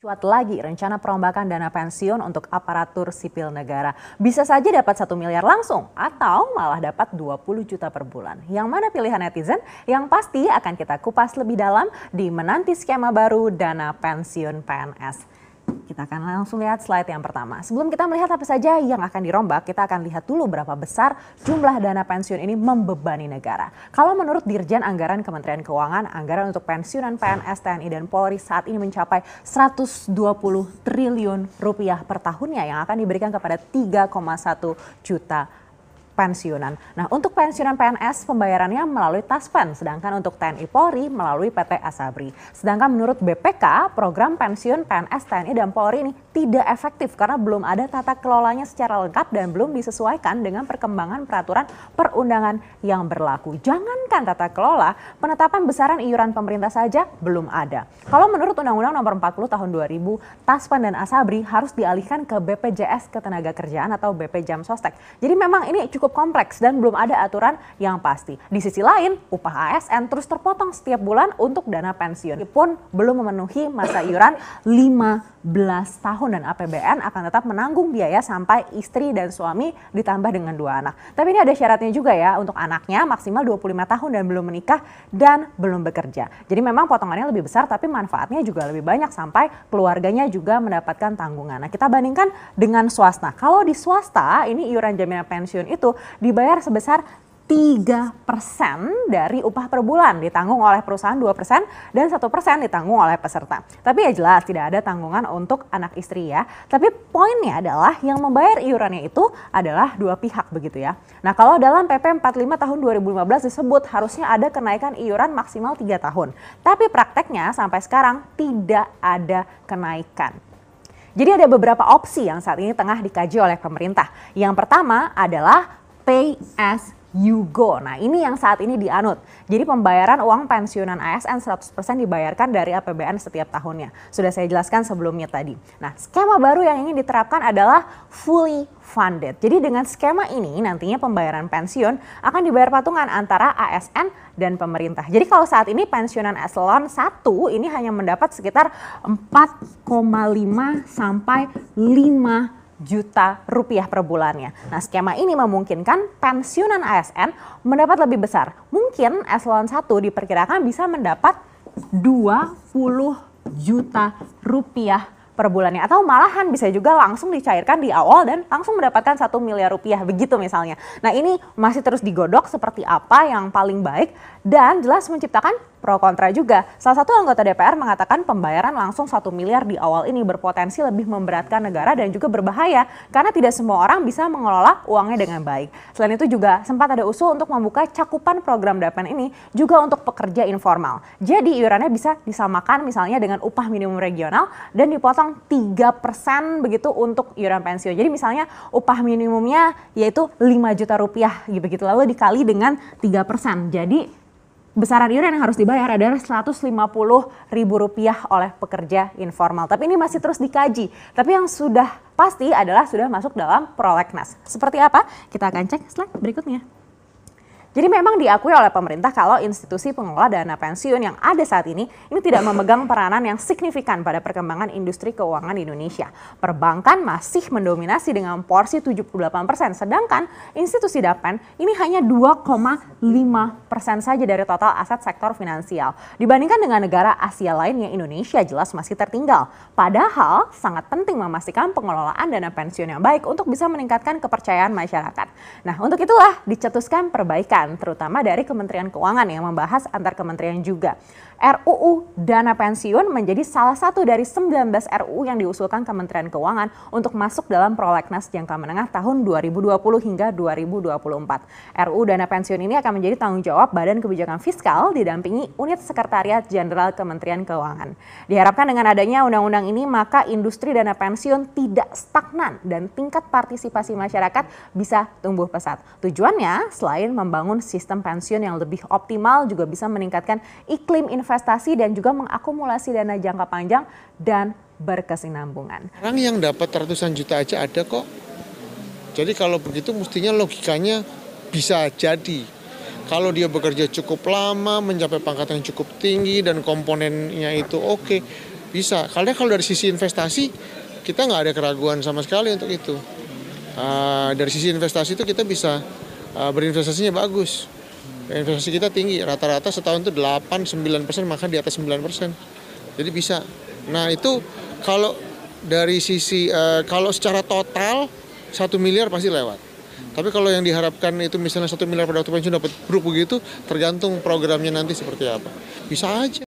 Cuat lagi rencana perombakan dana pensiun untuk aparatur sipil negara. Bisa saja dapat 1 miliar langsung atau malah dapat 20 juta per bulan. Yang mana pilihan netizen? Yang pasti akan kita kupas lebih dalam di menanti skema baru dana pensiun PNS. Kita akan langsung lihat slide yang pertama. Sebelum kita melihat apa saja yang akan dirombak, kita akan lihat dulu berapa besar jumlah dana pensiun ini membebani negara. Kalau menurut Dirjen Anggaran Kementerian Keuangan, anggaran untuk pensiunan PNS, TNI, dan Polri saat ini mencapai 120 triliun rupiah per tahunnya yang akan diberikan kepada 3,1 juta pensiunan. Nah, untuk pensiunan PNS pembayarannya melalui Taspen, sedangkan untuk TNI Polri melalui PT Asabri. Sedangkan menurut BPK, program pensiun PNS, TNI, dan Polri ini tidak efektif karena belum ada tata kelolanya secara lengkap dan belum disesuaikan dengan perkembangan peraturan perundangan yang berlaku. Jangankan tata kelola, penetapan besaran iuran pemerintah saja belum ada. Kalau menurut Undang-Undang Nomor 40 Tahun 2000, Taspen dan Asabri harus dialihkan ke BPJS Ketenagakerjaan atau BP Jam Sostek. Jadi memang ini cukup kompleks dan belum ada aturan yang pasti. Di sisi lain, upah ASN terus terpotong setiap bulan untuk dana pensiun. Meskipun belum memenuhi masa iuran 15 tahun dan APBN akan tetap menanggung biaya sampai istri dan suami ditambah dengan 2 anak. Tapi ini ada syaratnya juga ya, untuk anaknya maksimal 25 tahun dan belum menikah dan belum bekerja. Jadi memang potongannya lebih besar tapi manfaatnya juga lebih banyak sampai keluarganya juga mendapatkan tanggungan. Nah, kita bandingkan dengan swasta. Kalau di swasta ini iuran jaminan pensiun itu dibayar sebesar 3% dari upah per bulan, ditanggung oleh perusahaan 2% dan 1% ditanggung oleh peserta. Tapi ya jelas tidak ada tanggungan untuk anak istri ya. Tapi poinnya adalah yang membayar iurannya itu adalah dua pihak begitu ya. Nah, kalau dalam PP 45 tahun 2015 disebut harusnya ada kenaikan iuran maksimal 3 tahun. Tapi prakteknya sampai sekarang tidak ada kenaikan. Jadi ada beberapa opsi yang saat ini tengah dikaji oleh pemerintah. Yang pertama adalah pay as you go. Nah, ini yang saat ini dianut. Jadi pembayaran uang pensiunan ASN 100% dibayarkan dari APBN setiap tahunnya. Sudah saya jelaskan sebelumnya tadi. Nah, skema baru yang ingin diterapkan adalah fully funded. Jadi dengan skema ini nantinya pembayaran pensiun akan dibayar patungan antara ASN dan pemerintah. Jadi kalau saat ini pensiunan eselon 1 ini hanya mendapat sekitar 4,5 sampai 5 juta rupiah per bulannya. Nah, skema ini memungkinkan pensiunan ASN mendapat lebih besar. Mungkin eselon 1 diperkirakan bisa mendapat 20 juta rupiah per bulannya, atau malahan bisa juga langsung dicairkan di awal dan langsung mendapatkan 1 miliar rupiah begitu misalnya. Nah, ini masih terus digodok seperti apa yang paling baik dan jelas menciptakan pro kontra juga. Salah satu anggota DPR mengatakan pembayaran langsung 1 miliar di awal ini berpotensi lebih memberatkan negara dan juga berbahaya karena tidak semua orang bisa mengelola uangnya dengan baik. Selain itu juga sempat ada usul untuk membuka cakupan program DAPEN ini juga untuk pekerja informal. Jadi iurannya bisa disamakan misalnya dengan upah minimum regional dan dipotong 3% begitu untuk iuran pensiun. Jadi misalnya upah minimumnya yaitu 5 juta rupiah begitu, lalu dikali dengan 3%. Jadi besaran iuran yang harus dibayar adalah Rp150.000 oleh pekerja informal. Tapi ini masih terus dikaji. Tapi yang sudah pasti adalah sudah masuk dalam prolegnas. Seperti apa? Kita akan cek slide berikutnya. Jadi memang diakui oleh pemerintah kalau institusi pengelola dana pensiun yang ada saat ini tidak memegang peranan yang signifikan pada perkembangan industri keuangan di Indonesia. Perbankan masih mendominasi dengan porsi 78%, sedangkan institusi DAPEN ini hanya 2,5% saja dari total aset sektor finansial. Dibandingkan dengan negara Asia lainnya, Indonesia jelas masih tertinggal. Padahal sangat penting memastikan pengelolaan dana pensiun yang baik untuk bisa meningkatkan kepercayaan masyarakat. Nah, untuk itulah dicetuskan perbaikan terutama dari Kementerian Keuangan yang membahas antar kementerian juga. RUU Dana Pensiun menjadi salah satu dari 19 RUU yang diusulkan Kementerian Keuangan untuk masuk dalam prolegnas jangka menengah tahun 2020 hingga 2024. RUU Dana Pensiun ini akan menjadi tanggung jawab Badan Kebijakan Fiskal didampingi Unit Sekretariat Jenderal Kementerian Keuangan. Diharapkan dengan adanya undang-undang ini maka industri dana pensiun tidak stagnan dan tingkat partisipasi masyarakat bisa tumbuh pesat. Tujuannya selain membangun sistem pensiun yang lebih optimal juga bisa meningkatkan iklim investasi dan juga mengakumulasi dana jangka panjang dan berkesinambungan. Orang yang dapat ratusan juta aja ada kok. Jadi kalau begitu mestinya logikanya bisa jadi. Kalau dia bekerja cukup lama, mencapai pangkat yang cukup tinggi dan komponennya itu oke, Bisa. Karena kalau dari sisi investasi kita nggak ada keraguan sama sekali untuk itu. Dari sisi investasi itu kita bisa berinvestasinya bagus. Investasi kita tinggi, rata-rata setahun itu 8-9%, maka di atas 9%. Jadi bisa. Nah itu kalau dari sisi, kalau secara total 1 miliar pasti lewat. Tapi kalau yang diharapkan itu misalnya 1 miliar pada waktu pensiun dapat bruk begitu, tergantung programnya nanti seperti apa. Bisa aja.